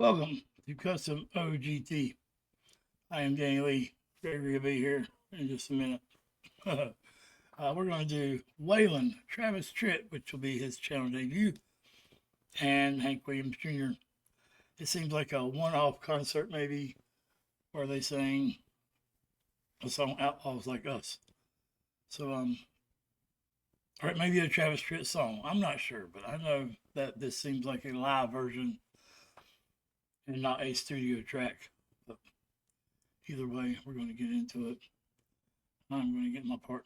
Welcome to Custom OGT. I am Danny Lee. Gregory will be here in just a minute. We're going to do Waylon, Travis Tritt, which will be his channel debut, and Hank Williams Jr. It seems like a one-off concert maybe where they sang a song Outlaws Like Us. So, or maybe a Travis Tritt song. I'm not sure, but I know that this seems like a live version and not a studio track. But either way, we're going to get into it. I'm going to get my partner.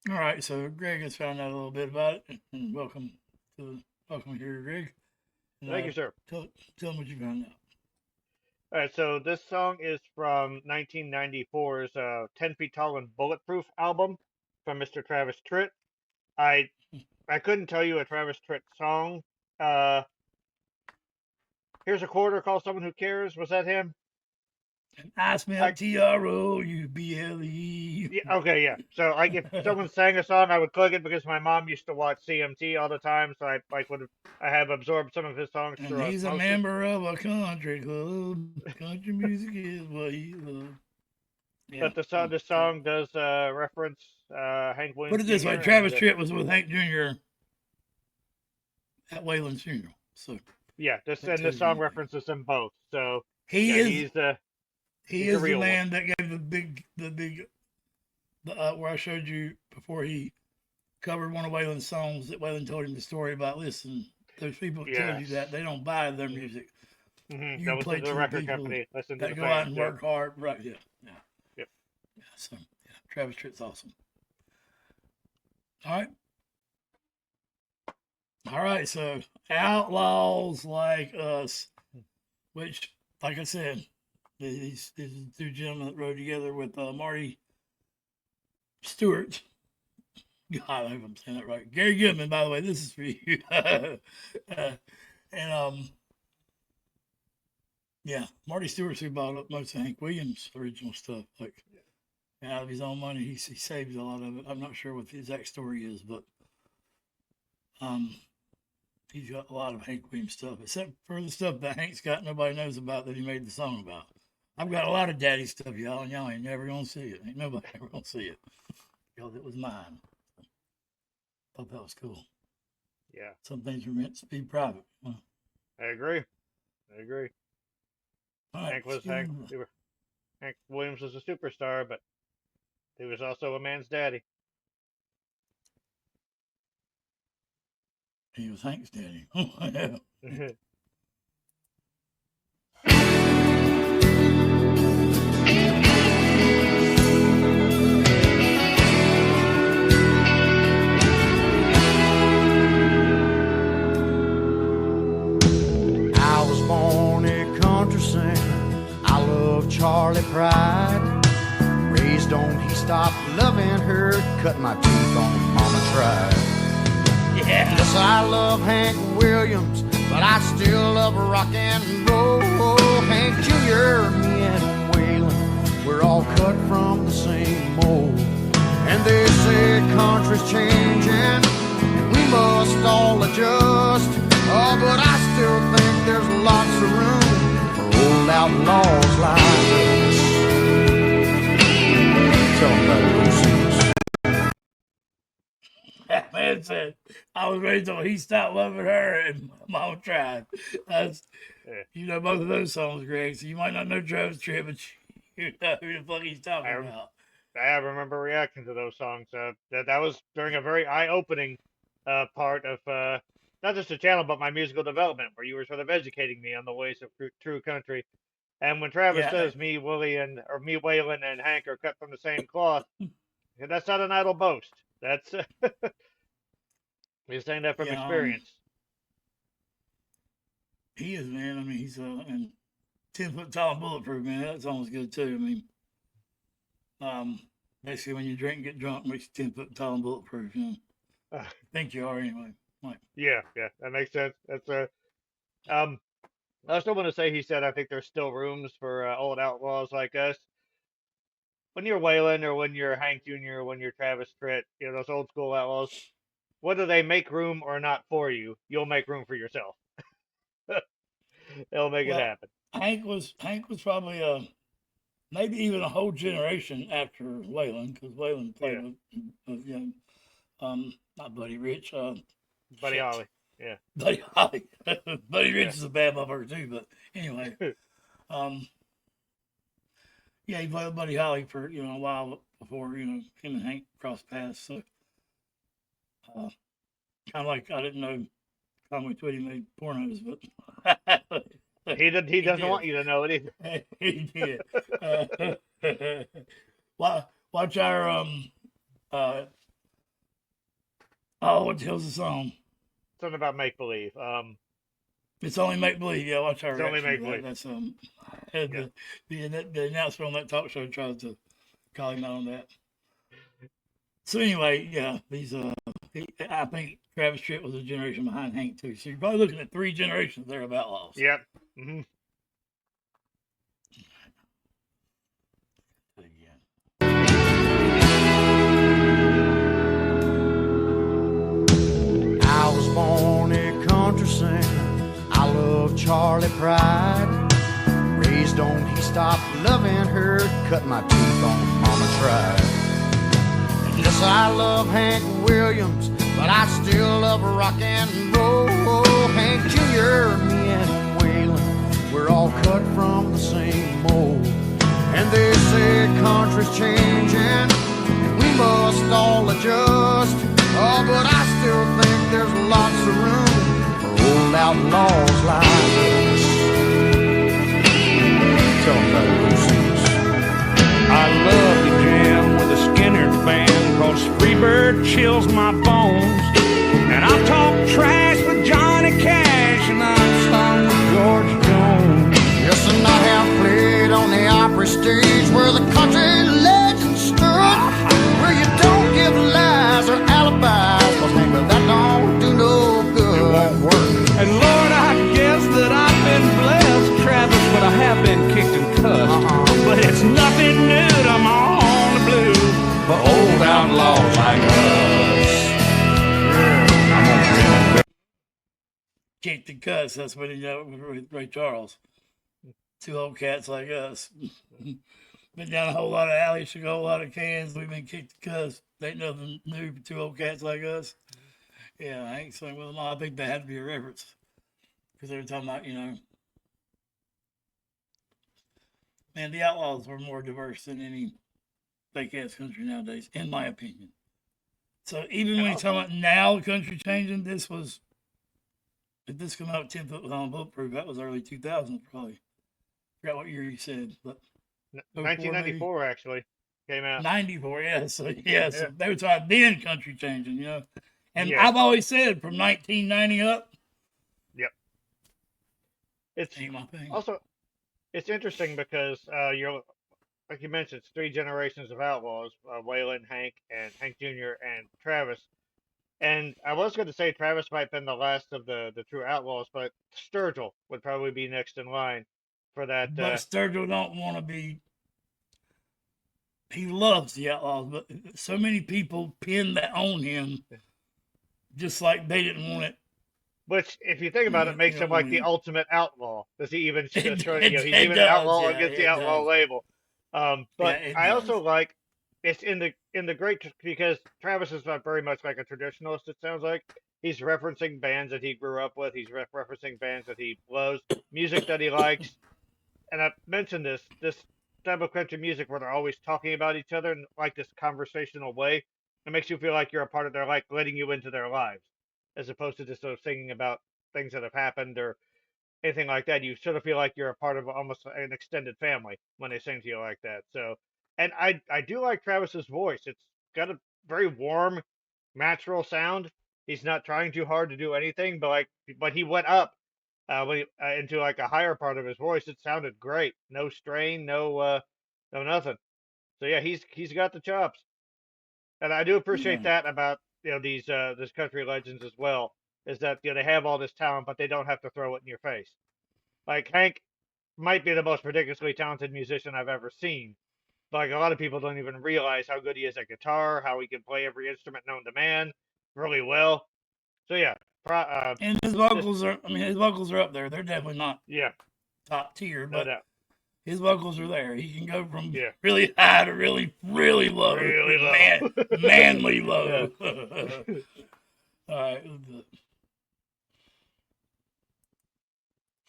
All right, so Greg has found out a little bit about it, and welcome here, Greg. And, Thank you, sir. Tell them what you found out. All right, so this song is from 1994's 10 Feet Tall and Bulletproof album from Mr. Travis Tritt. I couldn't tell you a Travis Tritt song. Here's a quarter, call someone who cares. Was that him? And I smell TROUBLE. Yeah, okay, yeah. So if someone sang a song, I would click it because my mom used to watch CMT all the time, so I have absorbed some of his songs. And he's a member of a country club. Country music is what he loves. Yeah. But the song does reference Hank Williams. Put it this way: Travis Tritt was with Hank Jr. at Waylon's funeral. So yeah, this song references them both. So he's the real man that gave the big where I showed you before he covered one of Waylon's songs that Waylon told him the story about. Listen, those people tell you that they don't buy their music. Mm-hmm. You play to the record company. Listen to the go out and work hard. Right? Yeah. Yep. Yeah. So Travis Tritt's awesome. All right. So Outlaws Like Us, which, like I said, these two gentlemen that rode together with Marty Stewart. God, I hope I'm saying that right. Gary Goodman, by the way, this is for you. Yeah, Marty Stewart's who bought up most of Hank Williams' original stuff. Like, out of his own money, he saved a lot of it. I'm not sure what the exact story is, but he's got a lot of Hank Williams stuff, except for the stuff that Hank's got nobody knows about that he made the song about. I've got a lot of daddy stuff, y'all, and y'all ain't never gonna see it. Ain't nobody ever gonna see it. Because it was mine. Thought that was cool. Yeah. Some things are meant to be private. Huh? I agree. Right, Hank Williams was a superstar, but he was also a man's daddy. He was Hank's daddy. I was born a country singer. I love Charlie Pride. Raised on He Stopped Loving Her. Cut my teeth on Mama Tried. Yeah. Yes, I love Hank Williams, but I still love rock and roll. Hank Jr., me and Waylon, we're all cut from the same mold. And they say country's changing, and we must all adjust. Oh, but I still think there's lots of room for old outlaws like us. Tell them about those things. That man said, I was raised on He Stopped Loving Her and Mama Tried. You know both of those songs, Greg, so you might not know Travis Tritt, but you know who the fuck he's talking about. I remember reacting to those songs. That was during a very eye-opening part of not just the channel, but my musical development, where you were sort of educating me on the ways of true country. And when Travis says me, Waylon, and Hank are cut from the same cloth, that's not an idle boast. That's he's saying that from experience. He is, man. I mean, he's and 10 foot tall and bulletproof, man. That song's good too. I mean, basically, when you drink and get drunk, makes you 10 foot tall and bulletproof. You know, I think you are anyway. Like, yeah, that makes sense. That's I still want to say he said I think there's still rooms for old outlaws like us. When you're Waylon or when you're Hank Jr. or when you're Travis Tritt, you know, those old school outlaws, whether they make room or not for you, you'll make room for yourself. They'll make it Well, happen. Hank was probably maybe even a whole generation after Waylon, because Waylon played with not Buddy Rich, Buddy shit, Holly. Yeah. Buddy Holly. Buddy Yeah. Rich is a bad motherfucker too, but anyway, yeah, he played with Buddy Holly for a while before him and Hank crossed paths. So kind of like I didn't know Conway Twitty made pornos, but He doesn't did. want you to know it either. He did. Watch our what the hell's the song? Something about make believe. It's only make believe. Yeah, watch our It's only reaction to make that. believe. That's the announcer on that talk show tried to call him out on that. So anyway, yeah, I think Travis Tritt was a generation behind Hank too. So you're probably looking at 3 generations there of outlaws. Yep. Mm-hmm. I was born a country singer. I love Charlie Pride. Raised on He Stopped Loving Her. Cut my teeth on Mama Tried. And yes, I love Hank Williams, but I still love rock and roll. Hank Jr., me and Waylon, we're all cut from the same mold. And they say country's changing, and we must all adjust. Oh, but I still think there's lots of room for old outlaws like us. Tell them about it, Lucy's. I love to jam with a Skinner band, cause Freebird chills my bones. And I'll talk trash with Johnny Cash, and I've sung with George Jones. Yes, and I have played on the opera stage where the country legends stood, where you don't give lies or alibis, cause nigga, that don't do no good. It won't work. And Lord, I guess that I've been blessed, Travis, but I have been kicked and cussed. But it's nothing new to I'm on the blue for old outlaws like us. Kicked and cuss. That's what he did with Ray Charles. 2 old cats like us. Been down a whole lot of alleys, shook a whole lot of cans. We've been kicked and cussed. Ain't nothing new for 2 old cats like us. Yeah, I ain't saying with them all. I think that had to be a reference. Because they were talking about, man, the Outlaws were more diverse than any fake ass country nowadays, in my opinion. So even when you're talking about now country changing, if this come out 10 foot on bulletproof, that was early 2000s probably. Forgot what year you said, but 1994 actually came out. 94, yeah. So so they were talking then country changing, And Yeah. I've always said from 1990 up. Yep. It's ain't my thing. also it's interesting because you're like you mentioned, it's 3 generations of outlaws: Waylon, Hank, and Hank Jr. and Travis. And I was going to say Travis might have been the last of the true outlaws, but Sturgill would probably be next in line for that. But Sturgill don't want to be. He loves the Outlaws, but so many people pin that on him, just like they didn't want it. Which, if you think about it, makes him like the ultimate outlaw. Does he even show? He's even an does, outlaw yeah, against the it outlaw does. label. But Yeah, it I does. also like it's in the great because Travis is not very much like a traditionalist. It sounds like he's referencing bands that he grew up with. He's referencing bands that he loves, music that he likes. And I mentioned this type of country music where they're always talking about each other in like this conversational way. It makes you feel like you're a part of their life, letting you into their lives, as opposed to just sort of singing about things that have happened or anything like that. You sort of feel like you're a part of almost an extended family when they sing to you like that. So, and I do like Travis's voice. It's got a very warm, natural sound. He's not trying too hard to do anything, but he went up into like a higher part of his voice. It sounded great. No strain, no nothing. So yeah, he's got the chops, and I do appreciate that about these country legends as well. Is that they have all this talent, but they don't have to throw it in your face. Like Hank might be the most ridiculously talented musician I've ever seen. But like a lot of people don't even realize how good he is at guitar, how he can play every instrument known to man really well. So yeah, And his vocals are, his vocals are up there. They're definitely not yeah, top tier, no but doubt. his vocals are there. He can go from Yeah. really high to really, really low. Really low. Manly low. All right.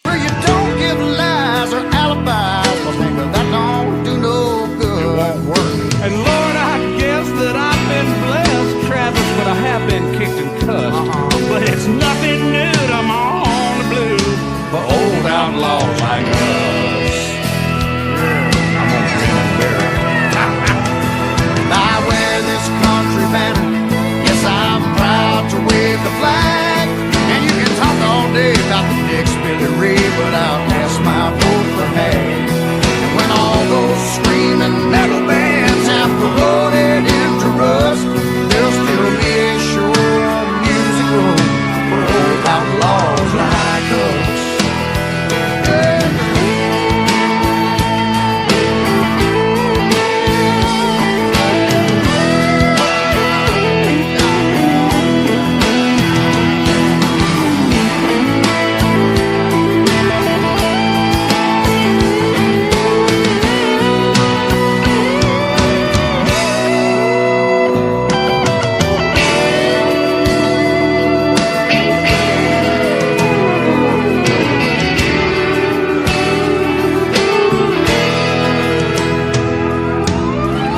Where you don't give lies or alibis, 'cause nigga, that don't do no good. It won't work. And Lord, I guess that I've been blessed, Travis, but I have been kicked and cussed. But it's nothing new to on the blue for old outlaws like us. I'm gonna grin and bear it. I wear this country banner. Yes, I'm proud to wave the flag. And you can talk all day about the next Billy Ray, but I'll cast my vote for Hag. And when all those screaming metal bands have corroded into rust, there'll still be a sure music room for old outlaws like us.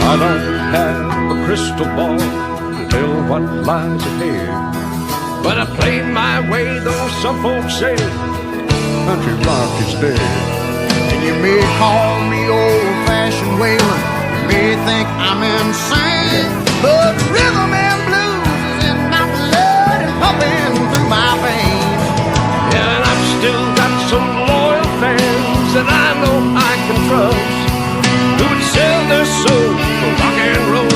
I don't have a crystal ball to tell what lies ahead, but I played my way, though some folks say country rock is dead. And you may call me old-fashioned Waylon, you may think I'm insane, but rhythm and blues is in my blood and pumping through my veins. Yeah, and I've still got some loyal fans that I know I can trust, who would sell their soul for rock and roll.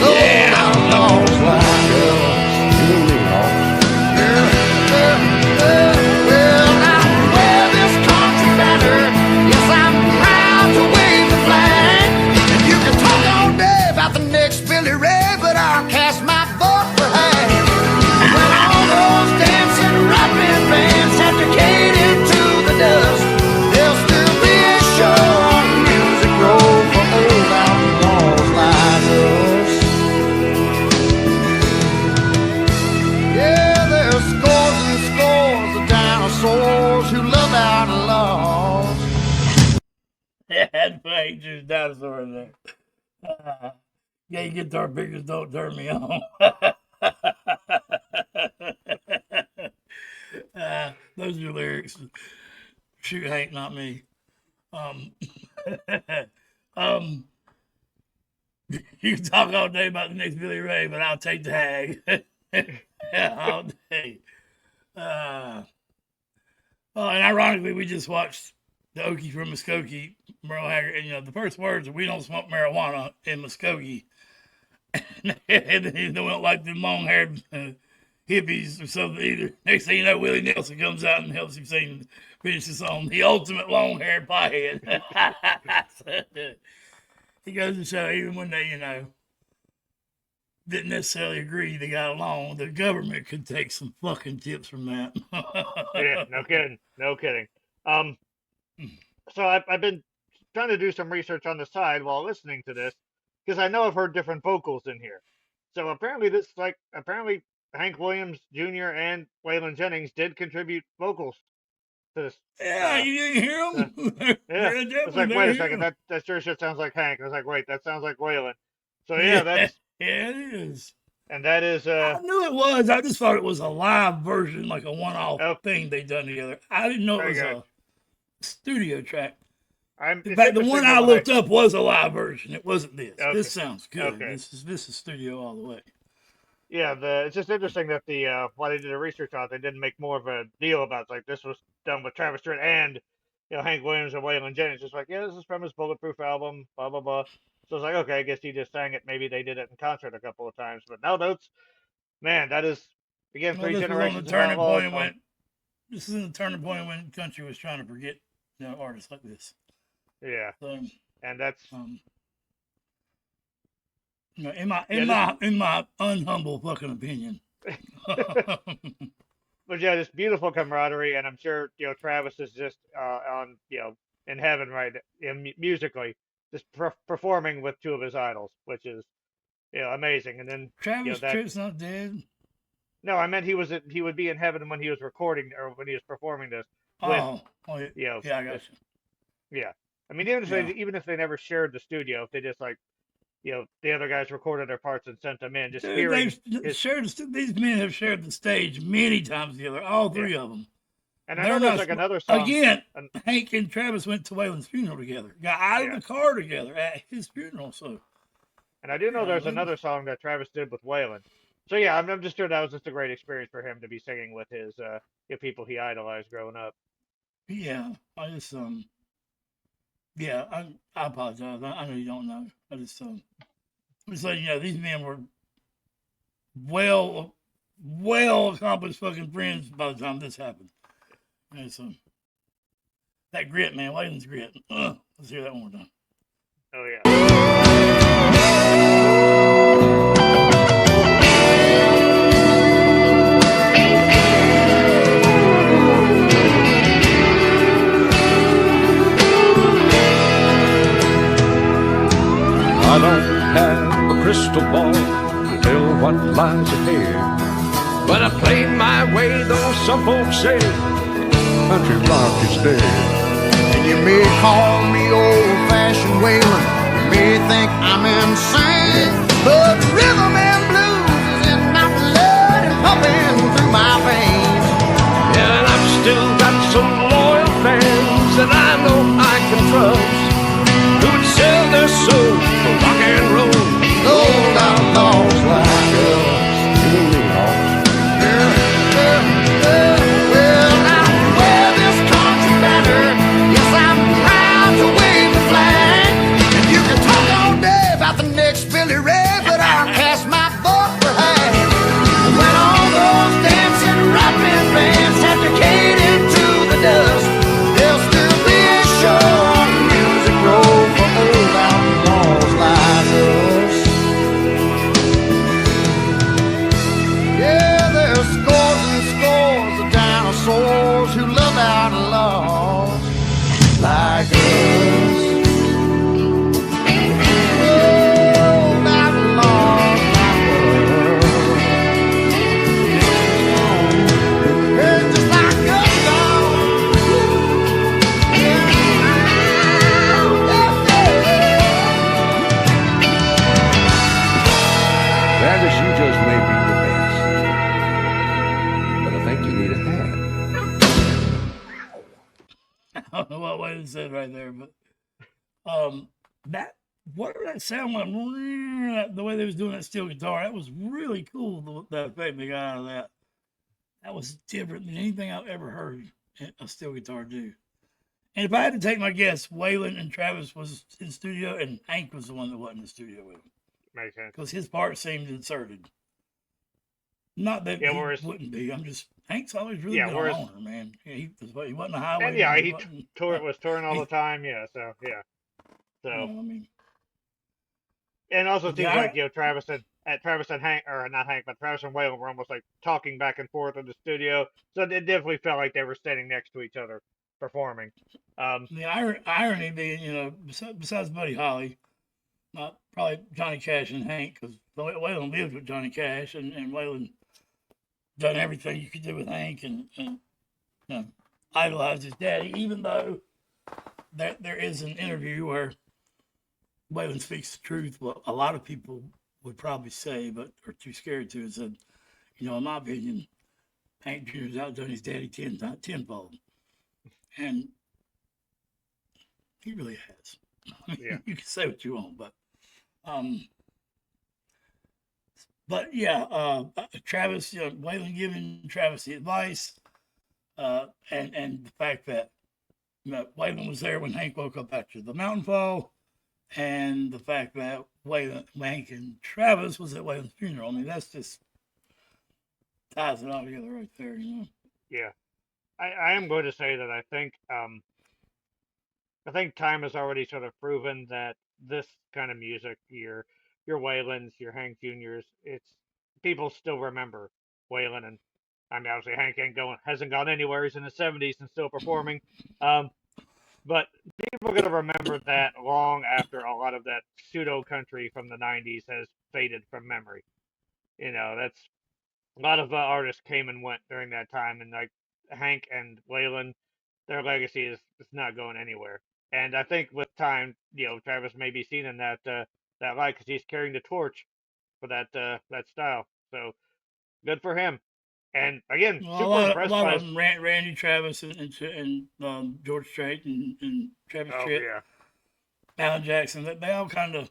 Yeah, outlaws like us. You and me, Hawk. Well, I wear this country banner. Yes, I'm proud to wave the flag. And you can talk all day about the next Billy Ray, but I'll cast my vote for Hag. And when all those dancing, rapping bands have decayed into the dust, there'll still be a show on Music Row for old outlaws like us. Yeah, there's scores and scores of dinosaurs who love outlaws. That ain't just dinosaur in there. Gay guitar pickers don't turn me on. Those are lyrics. Shoot, Hank, not me. You can talk all day about the next Billy Ray, but I'll take the Hag. All day. And ironically, we just watched the Okie from Muskogee, Merle Haggard, and the first words are, "We don't smoke marijuana in Muskogee." And they don't like them long-haired hippies or something either. Next thing you know, Willie Nelson comes out and helps him sing, finish the song, "The Ultimate Long-Haired Pothead." He goes to show, even when they, didn't necessarily agree they got along, the government could take some fucking tips from that. Yeah, no kidding. So I've been trying to do some research on the side while listening to this, because I know I've heard different vocals in here. So apparently Hank Williams Jr. and Waylon Jennings did contribute vocals to this. Yeah, you didn't hear them? Yeah, it's like, wait a second, that sure shit sounds like Hank. I was like, wait, that sounds like Waylon. So yeah, that's yeah, it is. and that is I knew it was. I just thought it was a live version, like a one-off thing they done together. I didn't know it was a studio track. In fact, the one I looked up was a live version. It wasn't this. Okay. This sounds good. Okay. This is studio all the way. Yeah, it's just interesting that while they did the research on it, they didn't make more of a deal about it. Like, this was done with Travis Tritt and Hank Williams and Waylon Jennings. Just like, yeah, this is from his Bulletproof album, blah blah blah. So it's like, okay, I guess he just sang it. Maybe they did it in concert a couple of times, but no, that is again 3 generations. This is the turning point when country was trying to forget artists like this. Yeah, so, and that's in my unhumble fucking opinion. but yeah, this beautiful camaraderie, and I'm sure Travis is just on in heaven musically, just performing with two of his idols, which is amazing. And then Travis that Tritt's not dead. no, I meant he would be in heaven when he was recording or when he was performing this with Oh, yeah, I got this you. yeah. I mean, even if Yeah. they never shared the studio, if they just like the other guys recorded their parts and sent them in, just Dude, hearing they've shared. These men have shared the stage many times together. All three of them. And I know there's like another song Again, Hank and Travis went to Waylon's funeral together. Got out of the car together at his funeral. So. And I do know there's another song that Travis did with Waylon. So yeah, I'm just sure that was just a great experience for him to be singing with his people he idolized growing up. Yeah, I just yeah, I apologize. I know you don't know. I just letting you know these men were well accomplished fucking friends by the time this happened. And so that grit, man, Waylon's grit. Let's hear that one more time. Oh yeah. I don't have a crystal ball to tell what lies ahead, but I played my way, though some folks say country rock is dead. And you may call me old-fashioned Waylon, you may think I'm insane, but rhythm and blues is in my blood and pumping through my veins. Yeah, and I've still got some loyal fans that I know I can trust, who would sell their soul for rock and roll. Old outlaws like us. Well, I wear this country banner. Yes, I'm proud to wave the flag. And you can talk all day about the next Billy Ray, but I'll cast my vote for Hank. When all those dancing, rapping bands have decayed into the dust, there'll still be a show on Music Row for old outlaws like us. Yeah, there's scores and scores of dinosaurs who love outlaws like us. Old outlaws like us. Yeah, just like us, dog. Yeah. Travis, you just may be the best, but I think you need a hat. I don't know what Waylon said right there, but whatever that sound like, the way they was doing that steel guitar, that was really cool. The effect they got out of that. That was different than anything I've ever heard a steel guitar do. And if I had to take my guess, Waylon and Travis was in studio, and Hank was the one that wasn't in the studio with him. Makes sense. Because his part seemed inserted. Not that he wouldn't be. I'm just Hank's always really been a loner, man. He wasn't a highway. And yeah, he was touring all the time. Yeah, so yeah, so. I mean, and also it seems like Travis and Hank, or not Hank, but Travis and Waylon were almost like talking back and forth in the studio. So it definitely felt like they were standing next to each other performing. The irony being, besides Buddy Holly, probably Johnny Cash and Hank, because Waylon lived with Johnny Cash, and Waylon done everything you could do with Hank, and idolized his daddy, even though there is an interview where Waylon speaks the truth. Well, a lot of people would probably say, but are too scared to, and said, in my opinion, Hank Jr.'s outdone his daddy tenfold. And he really has. Yeah. You can say what you want, but Travis, Waylon giving Travis the advice, and the fact that Waylon was there when Hank woke up after the mountain fall, and the fact that Hank and Travis was at Waylon's funeral. I mean, that's just ties it all together right there, Yeah, I am going to say that I think time has already sort of proven that this kind of music, your Waylons, your Hank Juniors, it's people still remember Waylon and I mean, obviously Hank hasn't gone anywhere. He's in his 70s and still performing. But people are going to remember that long after a lot of that pseudo country from the 90s has faded from memory. You know, that's a lot of artists came and went during that time, and like Hank and Waylon, their legacy is not going anywhere. And I think with time, Travis may be seen in that light because he's carrying the torch for that style. So good for him. And again, Well, super a impressed lot by of his. them, Randy Travis and George Strait and Travis Oh Tritt, yeah, Alan Jackson. They all kind of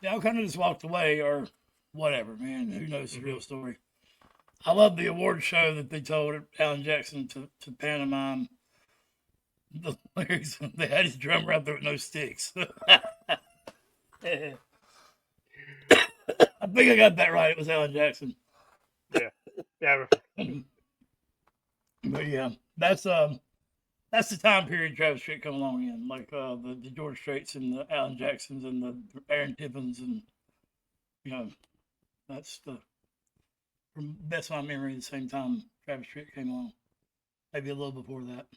just walked away or whatever. Man, who knows the real story? I love the award show that they told Alan Jackson to pantomime the lyrics. They had his drummer out there with no sticks. I think I got that right. It was Alan Jackson. yeah. But yeah, that's the time period Travis Tritt come along in, like the George Straits and the Alan Jacksons and the Aaron Tippins, and that's the from best of my memory. The same time Travis Tritt came along, maybe a little before that.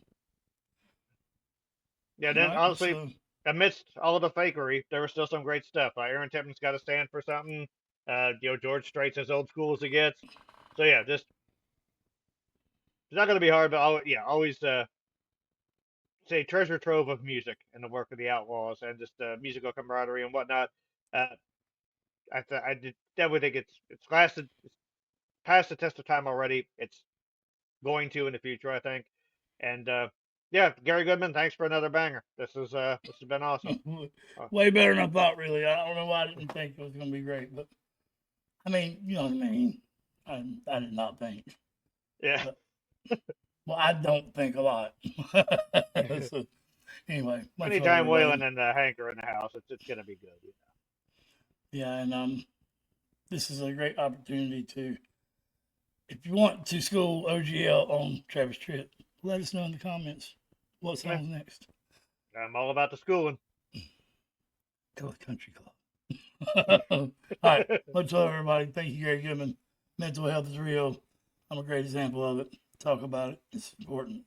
Yeah, then Right, honestly, so amidst all of the fakery, there was still some great stuff. Aaron Tippin's got to stand for something. George Strait's as old school as it gets. So yeah, just it's not going to be hard, but always say treasure trove of music and the work of the Outlaws and just musical camaraderie and whatnot. Uh, I definitely think it's lasted, it's past the test of time already. It's going to in the future, I think. And yeah, Gary Goodman, thanks for another banger. This has been awesome. way better than I thought. Really, I don't know why I didn't think it was going to be great, but I mean, you know what I mean. I did not think. Yeah. Well, I don't think a lot. So, anyway, much love, Anytime everybody. Waylon and Hank are in the house, it's gonna be good. Yeah, and this is a great opportunity to, if you want to school OGL on Travis Tritt, let us know in the comments what song's next. I'm all about the schooling. Go to Country Club. All right, much love, everybody. Thank you, Gary Goodman. Mental health is real. I'm a great example of it. Talk about it. It's important.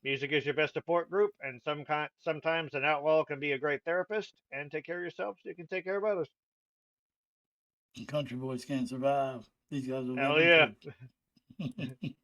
Music is your best support group, and sometimes an outlaw can be a great therapist and take care of yourself so you can take care of others. And country boys can't survive. These guys are Hell living yeah. too.